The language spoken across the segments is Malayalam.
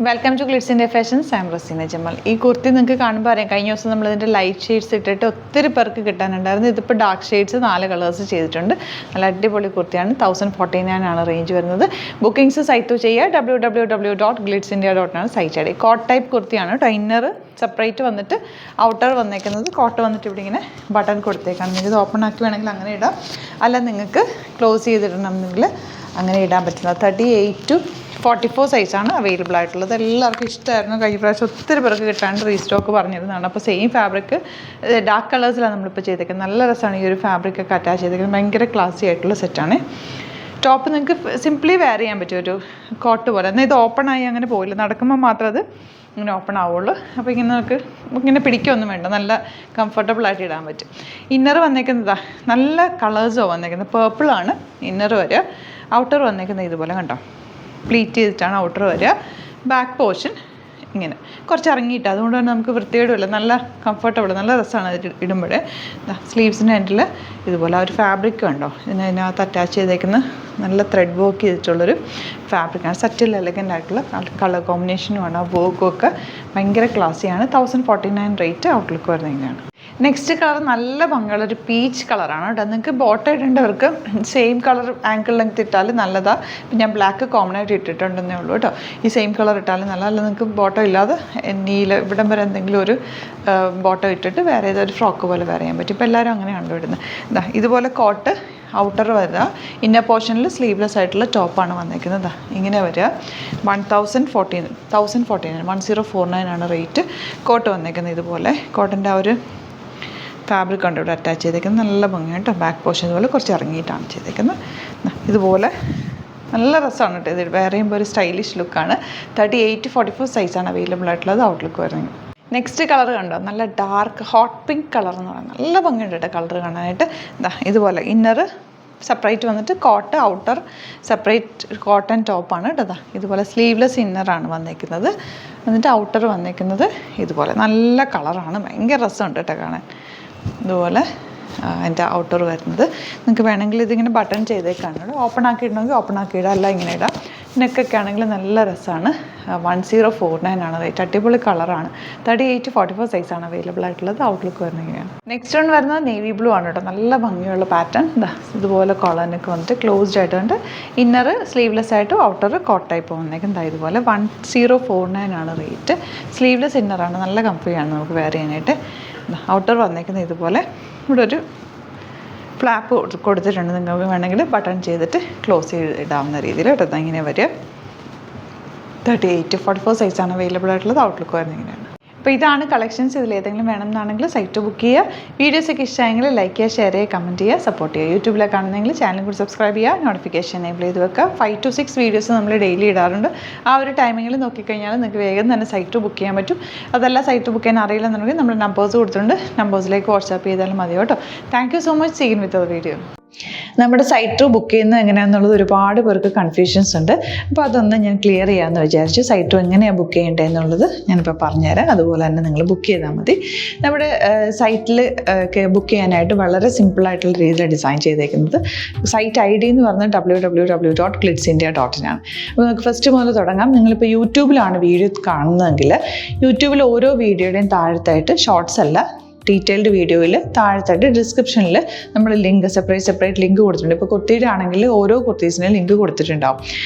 Welcome to Glitz India Fashions. I am Raseena Jamal. ഈ കുർത്തി നിങ്ങൾക്ക് കാണുമ്പോൾ അറിയാം, കഴിഞ്ഞ ദിവസം നമ്മളിതിൻ്റെ ലൈറ്റ് ഷെയ്ഡ്സ് ഇട്ടിട്ട് ഒത്തിരി പേർക്ക് കിട്ടാനുണ്ടായിരുന്നു. ഇതിപ്പോൾ ഡാർക്ക് ഷെയ്ഡ്സ് 4 കളേഴ്സ് ചെയ്തിട്ടുണ്ട്. നല്ല അടിപൊളി കുർത്തിയാണ്. 1049 ആണ് റേഞ്ച് വരുന്നത്. ബുക്കിംഗ്സ് സൈറ്റ് ചെയ്യുക. www.glitzindia.com സൈറ്റ് ഐ ഡി. കോട്ട് ടൈപ്പ് കുർത്തിയാണ് കേട്ടോ. ഇന്നർ സെപ്പറേറ്റ് വന്നിട്ട് ഔട്ടർ വന്നേക്കുന്നത് കോട്ട് വന്നിട്ട് ഇവിടെ ഇങ്ങനെ ബട്ടൺ കൊടുത്തേക്കാണ്. നിങ്ങൾക്ക് ഇത് ഓപ്പൺ ആക്കി വേണമെങ്കിൽ അങ്ങനെ ഇടാം, അല്ല നിങ്ങൾക്ക് ക്ലോസ് ചെയ്തിടണമെങ്കിൽ അങ്ങനെ ഇടാൻ പറ്റുന്നത്. 38 to 44 സൈസാണ് അവൈലബിൾ ആയിട്ടുള്ളത്. എല്ലാവർക്കും ഇഷ്ടമായിരുന്നു. കഴിഞ്ഞ പ്രാവശ്യം ഒത്തിരി പേർക്ക് കിട്ടാണ്ട് റീസ്റ്റോക്ക് പറഞ്ഞിരുന്നതാണ്. അപ്പോൾ സെയിം ഫാബ്രിക് ഡാർക്ക് കളേഴ്സിലാണ് നമ്മളിപ്പോൾ ചെയ്തേക്കുന്നത്. നല്ല രസമാണ് ഈ ഒരു ഫാബ്രിക്കൊക്കെ അറ്റാച്ച് ചെയ്തേക്കുന്നത്. ഭയങ്കര ക്ലാസി ആയിട്ടുള്ള സെറ്റാണ്. ടോപ്പ് നിങ്ങൾക്ക് സിംപ്ലി വെയർ ചെയ്യാൻ പറ്റും, ഒരു കോട്ട് പോലെ. എന്നാൽ ഇത് ഓപ്പൺ ആയി അങ്ങനെ പോയില്ല, നടക്കുമ്പോൾ മാത്രം അത് ഇങ്ങനെ ഓപ്പൺ ആവുള്ളൂ. അപ്പോൾ ഇങ്ങനെ നമുക്ക് ഇങ്ങനെ പിടിക്കുകയൊന്നും വേണ്ട, നല്ല കംഫർട്ടബിളായിട്ട് ഇടാൻ പറ്റും. ഇന്നർ വന്നേക്കുന്നതാ നല്ല കളേഴ്സോ വന്നേക്കുന്നത്. പേർപ്പിളാണ് ഇന്നർ വരിക. ഔട്ടർ വന്നേക്കുന്നത് ഇതുപോലെ കണ്ടോ, പ്ലീറ്റ് ചെയ്തിട്ടാണ് ഔട്ടർ വരിക. ബാക്ക് പോർഷൻ ഇങ്ങനെ കുറച്ച് ഇറങ്ങിയിട്ട്, അതുകൊണ്ട് തന്നെ നമുക്ക് വൃത്തികേടുമില്ല, നല്ല കംഫർട്ടബിൾ, നല്ല രസമാണ് ഇത് ഇടുമ്പോൾ. സ്ലീവ്സിൻ്റെ എൻഡിൽ ഇതുപോലെ ആ ഒരു ഫാബ്രിക് ഉണ്ടോ, ഇതിനകത്ത് അറ്റാച്ച് ചെയ്തേക്കുന്ന നല്ല ത്രെഡ് വർക്ക് ചെയ്തിട്ടുള്ളൊരു ഫാബ്രിക്കാണ്. സറ്റിൽ എലഗൻ്റ് ആയിട്ടുള്ള കളർ കോമ്പിനേഷനുമാണ്. ആ വർക്കും ഒക്കെ ഭയങ്കര ക്ലാസ്സിയാണ്. 1049 റേറ്റ്. ഔട്ട്ലുക്ക് വരുന്നത് ഇങ്ങനെയാണ്. നെക്സ്റ്റ് കളർ നല്ല ഭംഗിയുള്ള ഒരു പീച്ച് കളറാണ് കേട്ടോ. നിങ്ങൾക്ക് ബോട്ടം ഇടേണ്ടവർക്ക് സെയിം കളർ ആങ്കിൾ ലെങ്ത് ഇട്ടാൽ നല്ലതാണ്. ഇപ്പം ഞാൻ ബ്ലാക്ക് കോമൺ ആയിട്ട് ഇട്ടിട്ടുണ്ടെന്നേ ഉള്ളൂ കേട്ടോ. ഈ സെയിം കളർ ഇട്ടാലും നല്ല. അല്ല നിങ്ങൾക്ക് ബോട്ടം ഇല്ലാതെ നീല ഇവിടം വരെ എന്തെങ്കിലും ഒരു ബോട്ടം ഇട്ടിട്ട് വേറെ ഏതൊരു ഫ്രോക്ക് പോലെ വെയർ ചെയ്യാൻ പറ്റും. ഇപ്പോൾ എല്ലാവരും അങ്ങനെയാണല്ലോ ഇടുന്നത്. ഇതുപോലെ കോട്ട് ഔട്ടർ വരിക. ഇന്നർ പോർഷനിൽ സ്ലീവ്ലെസ് ആയിട്ടുള്ള ടോപ്പാണ് വന്നേക്കുന്നത്. ഇങ്ങനെ വരിക. 1049 ആണ് റേറ്റ്. കോട്ട് വന്നേക്കുന്നത് ഇതുപോലെ. കോട്ടൻ്റെ ആ ഒരു ഫാബ്രിക് ഉണ്ട് ഇവിടെ അറ്റാച്ച് ചെയ്തേക്കുന്നത്. നല്ല ഭംഗിയാണ് കേട്ടോ. ബാക്ക് പോർഷൻ ഇതുപോലെ കുറച്ച് ഇറങ്ങിയിട്ടാണ് ചെയ്തേക്കുന്നത്. ഇതുപോലെ നല്ല രസമാണ് കേട്ടോ. ഇത് വെയർ ചെയ്യുമ്പോൾ ഒരു സ്റ്റൈലിഷ് ലുക്കാണ്. 38 to 44 സൈസാണ് അവൈലബിൾ ആയിട്ടുള്ളത്. ഔട്ട്ലുക്ക് വരുന്നത്. നെക്സ്റ്റ് കളർ കണ്ടോ, നല്ല ഡാർക്ക് ഹോട്ട് പിങ്ക് കളർ എന്ന് പറയുന്നത്. നല്ല ഭംഗിയുണ്ട് കേട്ടോ കളർ കാണാനായിട്ട്. ഇതുപോലെ ഇന്നർ സെപ്പറേറ്റ് വന്നിട്ട് കോട്ട്, ഔട്ടർ സെപ്പറേറ്റ് കോട്ടൺ ടോപ്പാണ് കേട്ടോ. ഇതുപോലെ സ്ലീവ്ലെസ് ഇന്നറാണ് വന്നേക്കുന്നത്. എന്നിട്ട് ഔട്ടർ വന്നേക്കുന്നത് ഇതുപോലെ നല്ല കളറാണ്. ഭയങ്കര രസമുണ്ട് കേട്ടോ കാണാൻ. ഇതുപോലെ അതിൻ്റെ ഔട്ടർ വരുന്നത്. നിങ്ങൾക്ക് വേണമെങ്കിൽ ഇതിങ്ങനെ ബട്ടൺ ചെയ്തേക്കാണ്. ഓപ്പൺ ആക്കി ഇടണമെങ്കിൽ ഓപ്പൺ ആക്കി ഇടാം, അല്ല ഇങ്ങനെ ഇടാം. നെക്കൊക്കെ ആണെങ്കിൽ നല്ല രസമാണ്. 1049 ആണ് റേറ്റ്. അടിപൊളി കളറാണ്. 38 to 44 സൈസാണ് അവൈലബിൾ ആയിട്ടുള്ളത്. ഔട്ട്ലുക്ക് വരുന്നതാണ്. നെക്സ്റ്റ് വൺ വരുന്നത് നേവി ബ്ലൂ ആണ് കേട്ടോ. നല്ല ഭംഗിയുള്ള പാറ്റേൺ. ഇതുപോലെ കോളനൊക്കെ വന്നിട്ട് ക്ലോസ്ഡ് ആയിട്ടുണ്ട്. ഇന്നർ സ്ലീവ്ലെസ് ആയിട്ട് ഔട്ടർ കോട്ട് ടൈപ്പ് വന്നേക്കും. ഇതുപോലെ 1049 ആണ് റേറ്റ്. സ്ലീവ്ലെസ് ഇന്നറാണ്. നല്ല കംഫർട്ടാണ് നമുക്ക് വെയർ ചെയ്യാനായിട്ട്. ഔട്ടർ വന്നേക്കുന്നത് ഇതുപോലെ. ഇവിടെ ഒരു ഫ്ലാപ്പ് കൊടുത്തിട്ടുണ്ട്. നിങ്ങൾക്ക് വേണമെങ്കിൽ ബട്ടൺ ചെയ്തിട്ട് ക്ലോസ് ചെയ്തിടാവുന്ന രീതിയിൽ കേട്ടോ. ഇങ്ങനെ വരിക. 38 to 44 സൈസാണ് അവൈലബിൾ ആയിട്ടുള്ളത്. ഔട്ട്ലുക്ക് വരുന്നത് ഇങ്ങനെയാണ്. അപ്പോൾ ഇതാണ് കളക്ഷൻസ്. ഇതിൽ ഏതെങ്കിലും വേണമെന്നാണെങ്കിൽ സൈറ്റ് ബുക്ക് ചെയ്യുക. വീഡിയോസൊക്കെ ഇഷ്ടമായെങ്കിൽ ലൈക്ക് ചെയ്യുക, ഷെയർ ചെയ്യുക, കമൻറ്റ് ചെയ്യുക, സപ്പോർട്ട് ചെയ്യുക. യൂട്യൂബിലൊക്കെ കാണുന്നെങ്കിൽ ചാനൽ കൂടി സബ്സ്ക്രൈബ് ചെയ്യുക, നോട്ടിഫിക്കേഷൻ എനേബിൾ ചെയ്ത് വെക്കുക. 5 to 6 വീഡിയോസ് നമ്മൾ ഡെയിലി ഇടാറുണ്ട്. ആ ഒരു ടൈമിങ്ങിൽ നോക്കിക്കഴിഞ്ഞാൽ നിങ്ങൾക്ക് വേഗം തന്നെ സൈറ്റ് ബുക്ക് ചെയ്യാൻ പറ്റും. അതല്ല സൈറ്റ് ബുക്ക് ചെയ്യാൻ അറിയില്ലെന്നുണ്ടെങ്കിൽ നമ്മൾ നമ്പേഴ്സ് കൊടുത്തിട്ടുണ്ട്. നമ്പേഴ്സിലേക്ക് വാട്സാപ്പ് ചെയ്താലും മതി കേട്ടോ. Thank you so much. Seen with video. നമ്മുടെ സൈറ്റ് ബുക്ക് ചെയ്യുന്നത് എങ്ങനെയാണെന്നുള്ളത് ഒരുപാട് പേർക്ക് കൺഫ്യൂഷൻസ് ഉണ്ട്. അപ്പോൾ അതൊന്ന് ഞാൻ ക്ലിയർ ചെയ്യാമെന്ന് വിചാരിച്ചു. സൈറ്റ് എങ്ങനെയാണ് ബുക്ക് ചെയ്യേണ്ടത് എന്നുള്ളത് ഞാനിപ്പോൾ പറഞ്ഞുതരാം. അതുപോലെ തന്നെ നിങ്ങൾ ബുക്ക് ചെയ്താൽ മതി. നമ്മുടെ സൈറ്റിൽ ബുക്ക് ചെയ്യാനായിട്ട് വളരെ സിമ്പിളായിട്ടുള്ള രീതിയിൽ ഡിസൈൻ ചെയ്തേക്കുന്നത്. സൈറ്റ് ID എന്ന് പറഞ്ഞാൽ www.glitzindia.in ആണ്. അപ്പോൾ നമുക്ക് ഫസ്റ്റ് മുതൽ തുടങ്ങാം. നിങ്ങളിപ്പോൾ യൂട്യൂബിലാണ് വീഡിയോ കാണുന്നതെങ്കിൽ യൂട്യൂബിൽ ഓരോ വീഡിയോയുടെയും താഴത്തായിട്ട് ഷോർട്സ് അല്ല, ഡീറ്റെയിൽഡ് വീഡിയോയിൽ താഴത്തായിട്ട് ഡിസ്ക്രിപ്ഷനിൽ നമ്മൾ ലിങ്ക് സെപ്പറേറ്റ് ലിങ്ക് കൊടുത്തിട്ടുണ്ട്. ഇപ്പോൾ കുർത്തിയുടെ ആണെങ്കിൽ ഓരോ കുർത്തീസിനും ലിങ്ക് കൊടുത്തിട്ടുണ്ടാവും.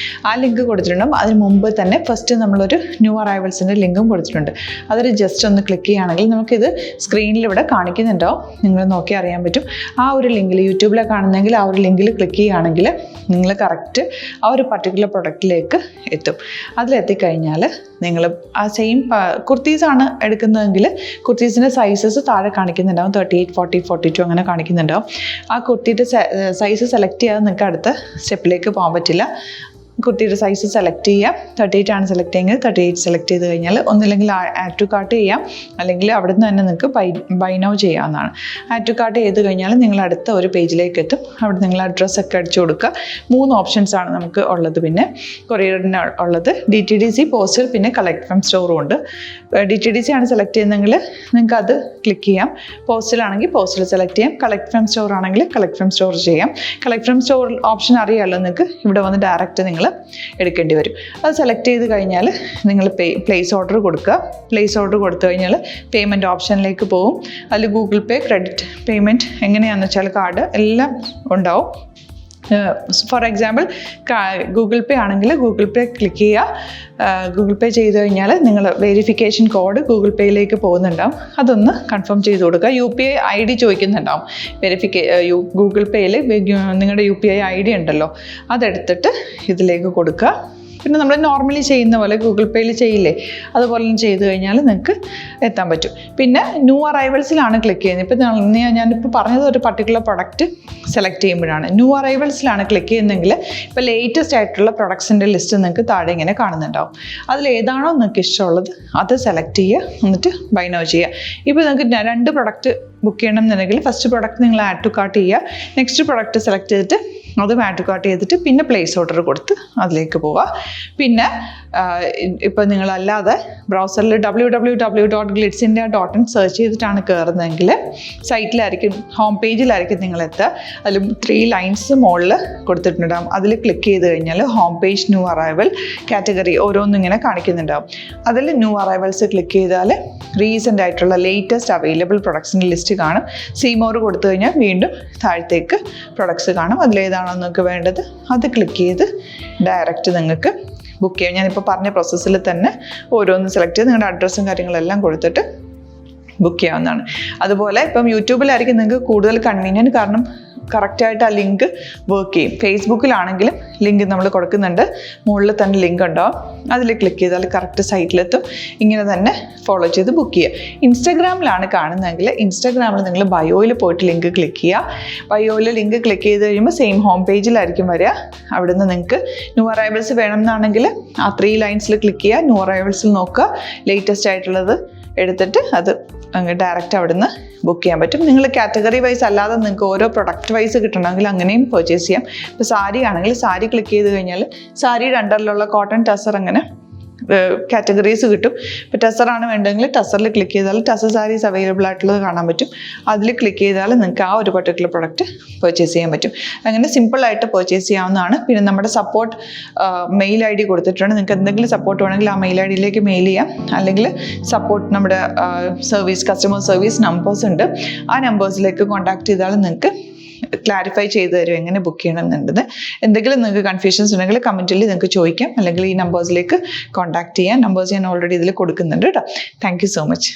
ആ ലിങ്ക് കൊടുത്തിട്ടുണ്ടാവും. അതിന് മുമ്പ് തന്നെ ഫസ്റ്റ് നമ്മളൊരു ന്യൂ അറൈവൽസിൻ്റെ ലിങ്കും കൊടുത്തിട്ടുണ്ട്. അതൊരു ജസ്റ്റ് ഒന്ന് ക്ലിക്ക് ചെയ്യുകയാണെങ്കിൽ നമുക്കിത് സ്ക്രീനിൽ ഇവിടെ കാണിക്കുന്നുണ്ടാവും. നിങ്ങൾ നോക്കി അറിയാൻ പറ്റും. ആ ഒരു ലിങ്കിൽ യൂട്യൂബിലെ കാണുന്നെങ്കിൽ ആ ഒരു ലിങ്കിൽ ക്ലിക്ക് ചെയ്യുകയാണെങ്കിൽ നിങ്ങൾ കറക്റ്റ് ആ ഒരു പർട്ടിക്കുലർ പ്രൊഡക്റ്റിലേക്ക് എത്തും. അതിലെത്തിക്കഴിഞ്ഞാൽ നിങ്ങൾ ആ സെയിം കുർത്തീസാണ് എടുക്കുന്നതെങ്കിൽ കുർത്തീസിൻ്റെ സൈസസ് താഴെ കാണിക്കുന്നുണ്ടാവും. 38, 40, 42 അങ്ങനെ കാണിക്കുന്നുണ്ടാവും. ആ കുർത്തിയുടെ സൈസ് സെലക്ട് ചെയ്യാതെ നിങ്ങൾക്ക് അടുത്ത സ്റ്റെപ്പിലേക്ക് പോകാൻ പറ്റില്ല. കുർത്തിയുടെ സൈസ് സെലക്ട് ചെയ്യാം. 38 ആണ് സെലക്ട് ചെയ്യുന്നത്. 38 സെലക്ട് ചെയ്ത് കഴിഞ്ഞാൽ ഒന്നില്ലെങ്കിൽ ആഡ് ടു കാർട്ട് ചെയ്യാം, അല്ലെങ്കിൽ അവിടെ നിന്ന് തന്നെ നിങ്ങൾക്ക് ബൈ നൗ ചെയ്യാവുന്നതാണ്. ആഡ് ടു കാർട്ട് ചെയ്ത് കഴിഞ്ഞാൽ നിങ്ങൾ അടുത്ത ഒരു പേജിലേക്ക് എത്തും. അവിടെ നിങ്ങൾ അഡ്രസ്സൊക്കെ അടിച്ചു കൊടുക്കുക. 3 ഓപ്ഷൻസ് ആണ് നമുക്ക് ഉള്ളത്. പിന്നെ കൊറിയറിന് ഉള്ളത് DTDC, പോസ്റ്റൽ, പിന്നെ കളക്ട് ഫ്രം സ്റ്റോറും ഉണ്ട്. DTDC ആണ് സെലക്ട് ചെയ്യുന്നതെങ്കിൽ നിങ്ങൾക്ക് അത് ക്ലിക്ക് ചെയ്യാം. പോസ്റ്റലാണെങ്കിൽ പോസ്റ്റൽ സെലക്ട് ചെയ്യാം. കളക്ട് ഫ്രം സ്റ്റോർ ആണെങ്കിൽ കളക്ട് ഫ്രം സ്റ്റോർ ചെയ്യാം. കളക്ട് ഫ്രം സ്റ്റോർ ഓപ്ഷൻ അറിയാമല്ലോ നിങ്ങൾക്ക്. ഇവിടെ വന്ന് ഡയറക്റ്റ് നിങ്ങൾ നിങ്ങൾ എടുക്കേണ്ടി വരും. അത് സെലക്ട് ചെയ്ത് കഴിഞ്ഞാൽ നിങ്ങൾ പ്ലേസ് ഓർഡർ കൊടുക്കുക. പ്ലേസ് ഓർഡർ കൊടുത്തു കഴിഞ്ഞാൽ പേയ്മെൻറ്റ് ഓപ്ഷനിലേക്ക് പോകും. അതിൽ ഗൂഗിൾ പേ, ക്രെഡിറ്റ് പേയ്മെൻറ്റ് എങ്ങനെയാണെന്ന് വെച്ചാൽ കാർഡ് എല്ലാം ഉണ്ടാവും. ഫോർ എക്സാമ്പിൾ ഗൂഗിൾ പേ ആണെങ്കിൽ ഗൂഗിൾ പേ ക്ലിക്ക് ചെയ്യുക. ഗൂഗിൾ പേ ചെയ്ത് കഴിഞ്ഞാൽ നിങ്ങൾ വെരിഫിക്കേഷൻ കോഡ് ഗൂഗിൾ പേയിലേക്ക് പോകുന്നുണ്ടാവും. അതൊന്ന് കൺഫേം ചെയ്ത് കൊടുക്കുക. UPI ID ചോദിക്കുന്നുണ്ടാവും. ഗൂഗിൾ പേയിൽ നിങ്ങളുടെ UPI ID ഉണ്ടല്ലോ, അതെടുത്തിട്ട് ഇതിലേക്ക് കൊടുക്കുക. പിന്നെ നമ്മൾ നോർമലി ചെയ്യുന്ന പോലെ ഗൂഗിൾ പേയിൽ ചെയ്യില്ലേ, അതുപോലെ ചെയ്ത് കഴിഞ്ഞാൽ നിങ്ങൾക്ക് എത്താൻ പറ്റും. പിന്നെ ന്യൂ അറൈവൽസിലാണ് ക്ലിക്ക് ചെയ്യുന്നത്. ഇപ്പോൾ ഞാനിപ്പോൾ പറഞ്ഞത് ഒരു പർട്ടിക്കുലർ പ്രൊഡക്റ്റ് സെലക്ട് ചെയ്യുമ്പോഴാണ്. ന്യൂ അറൈവൽസിലാണ് ക്ലിക്ക് ചെയ്യുന്നതെങ്കിൽ ഇപ്പോൾ ലേറ്റസ്റ്റ് ആയിട്ടുള്ള പ്രൊഡക്ട്സിൻ്റെ ലിസ്റ്റ് നിങ്ങൾക്ക് താഴെ ഇങ്ങനെ കാണുന്നുണ്ടാവും. അതിലേതാണോ നിങ്ങൾക്ക് ഇഷ്ടമുള്ളത് അത് സെലക്ട് ചെയ്യുക, എന്നിട്ട് ബൈ നൗ ചെയ്യുക. ഇപ്പോൾ നിങ്ങൾക്ക് 2 പ്രൊഡക്റ്റ് ബുക്ക് ചെയ്യണം എന്നുണ്ടെങ്കിൽ ഫസ്റ്റ് പ്രൊഡക്റ്റ് നിങ്ങൾ ആഡ് ടു കാർട്ട് ചെയ്യുക. നെക്സ്റ്റ് പ്രൊഡക്റ്റ് സെലക്ട് ചെയ്തിട്ട് അതും ആഡ് ടു കാർട്ട് ചെയ്തിട്ട് പിന്നെ പ്ലേസ് ഓർഡർ കൊടുത്ത് അതിലേക്ക് പോവുക. പിന്നെ ഇപ്പോൾ നിങ്ങളല്ലാതെ ബ്രൗസറിൽ www.glitzindia.in സെർച്ച് ചെയ്തിട്ടാണ് കയറുന്നതെങ്കിൽ സൈറ്റിലായിരിക്കും, ഹോം പേജിലായിരിക്കും നിങ്ങളെത്തുക. അതിൽ 3 ലൈൻസ് മുകളിൽ കൊടുത്തിട്ടുണ്ടാകും. അതിൽ ക്ലിക്ക് ചെയ്ത് കഴിഞ്ഞാൽ home page, new arrival, category ഓരോന്നും ഇങ്ങനെ കാണിക്കുന്നുണ്ടാവും. അതിൽ ന്യൂ അറൈവൽസ് ക്ലിക്ക് ചെയ്താൽ റീസെൻ്റ് ആയിട്ടുള്ള ലേറ്റസ്റ്റ് അവൈലബിൾ പ്രൊഡക്ട്സിൻ്റെ ലിസ്റ്റ് കാണും. സീമോർ കൊടുത്തു കഴിഞ്ഞാൽ വീണ്ടും താഴത്തേക്ക് പ്രൊഡക്ട്സ് കാണും. അതിലേതാണോ നിങ്ങൾക്ക് വേണ്ടത് അത് ക്ലിക്ക് ചെയ്ത് ഡയറക്റ്റ് നിങ്ങൾക്ക് ബുക്ക് ചെയ്യാം. ഞാനിപ്പോൾ പറഞ്ഞ പ്രോസസ്സിൽ തന്നെ ഓരോന്ന് സെലക്ട് ചെയ്ത് നിങ്ങളുടെ അഡ്രസ്സും കാര്യങ്ങളെല്ലാം കൊടുത്തിട്ട് ബുക്ക് ചെയ്യാവുന്നതാണ്. അതുപോലെ ഇപ്പം യൂട്യൂബിലായിരിക്കും നിങ്ങൾക്ക് കൂടുതൽ കൺവീനിയൻറ്റ്, കാരണം കറക്റ്റായിട്ട് ആ ലിങ്ക് വർക്ക് ചെയ്യും. ഫേസ്ബുക്കിലാണെങ്കിലും ലിങ്ക് നമ്മൾ കൊടുക്കുന്നുണ്ട്, മുകളിൽ തന്നെ ലിങ്ക് ഉണ്ടാവും. അതിൽ ക്ലിക്ക് ചെയ്താൽ കറക്റ്റ് സൈറ്റിലെത്തും. ഇങ്ങനെ തന്നെ ഫോളോ ചെയ്ത് ബുക്ക് ചെയ്യുക. ഇൻസ്റ്റാഗ്രാമിലാണ് കാണുന്നതെങ്കിൽ ഇൻസ്റ്റാഗ്രാമിൽ നിങ്ങൾ ബയോയിൽ പോയിട്ട് ലിങ്ക് ക്ലിക്ക് ചെയ്യുക. ബയോയിൽ ലിങ്ക് ക്ലിക്ക് ചെയ്ത് കഴിയുമ്പോൾ സെയിം ഹോം പേജിലായിരിക്കും വരിക. അവിടുന്ന് നിങ്ങൾക്ക് ന്യൂ അറൈവൽസ് വേണമെന്നാണെങ്കിൽ ആ 3 ലൈൻസിൽ ക്ലിക്ക് ചെയ്യുക. ന്യൂ അറൈവൽസിൽ നോക്കുക, ലേറ്റസ്റ്റ് ആയിട്ടുള്ളത് എടുത്തിട്ട് അത് അങ്ങ് ഡയറക്റ്റ് അവിടുന്ന് ബുക്ക് ചെയ്യാൻ പറ്റും. നിങ്ങൾ കാറ്റഗറി വൈസ് അല്ലാതെ നിങ്ങൾക്ക് ഓരോ പ്രൊഡക്റ്റ് വൈസ് കിട്ടണമെങ്കിൽ അങ്ങനെയും പർച്ചേസ് ചെയ്യാം. ഇപ്പോൾ സാരി ആണെങ്കിൽ സാരി ക്ലിക്ക് ചെയ്ത് കഴിഞ്ഞാൽ സാരിയുടെ അണ്ടറിലുള്ള കോട്ടൺ ടസർ അങ്ങനെ കാറ്റഗറീസ് കിട്ടും. ഇപ്പോൾ ടസറാണ് വേണ്ടതെങ്കിൽ ടസറിൽ ക്ലിക്ക് ചെയ്താൽ ടസർ സാരീസ് അവൈലബിൾ ആയിട്ടുള്ളത് കാണാൻ പറ്റും. അതിൽ ക്ലിക്ക് ചെയ്താൽ നിങ്ങൾക്ക് ആ ഒരു പർട്ടിക്കുലർ പ്രൊഡക്റ്റ് പർച്ചേസ് ചെയ്യാൻ പറ്റും. അങ്ങനെ സിമ്പിളായിട്ട് പർച്ചേസ് ചെയ്യാവുന്നതാണ്. പിന്നെ നമ്മുടെ സപ്പോർട്ട് മെയിൽ ID കൊടുത്തിട്ടുണ്ട്. നിങ്ങൾക്ക് എന്തെങ്കിലും സപ്പോർട്ട് വേണമെങ്കിൽ ആ മെയിൽ IDയിലേക്ക് മെയിൽ ചെയ്യാം. അല്ലെങ്കിൽ സപ്പോർട്ട് നമ്മുടെ കസ്റ്റമർ സർവീസ് നമ്പേഴ്സ് ഉണ്ട്. ആ നമ്പേഴ്സിലേക്ക് കോൺടാക്ട് ചെയ്താൽ നിങ്ങൾക്ക് ക്ലാരിഫൈ ചെയ്ത് തരും എങ്ങനെ ബുക്ക് ചെയ്യണം എന്നുള്ളത്. എന്തെങ്കിലും നിങ്ങൾക്ക് കൺഫ്യൂഷൻസ് ഉണ്ടെങ്കിൽ കമൻറ്റിൽ നിങ്ങൾക്ക് ചോദിക്കാം, അല്ലെങ്കിൽ ഈ നമ്പേഴ്സിലേക്ക് കോൺടാക്ട് ചെയ്യാം. നമ്പേഴ്സ് ഞാൻ ഓൾറെഡി ഇതിൽ കൊടുക്കുന്നുണ്ട് കേട്ടോ. Thank you so much.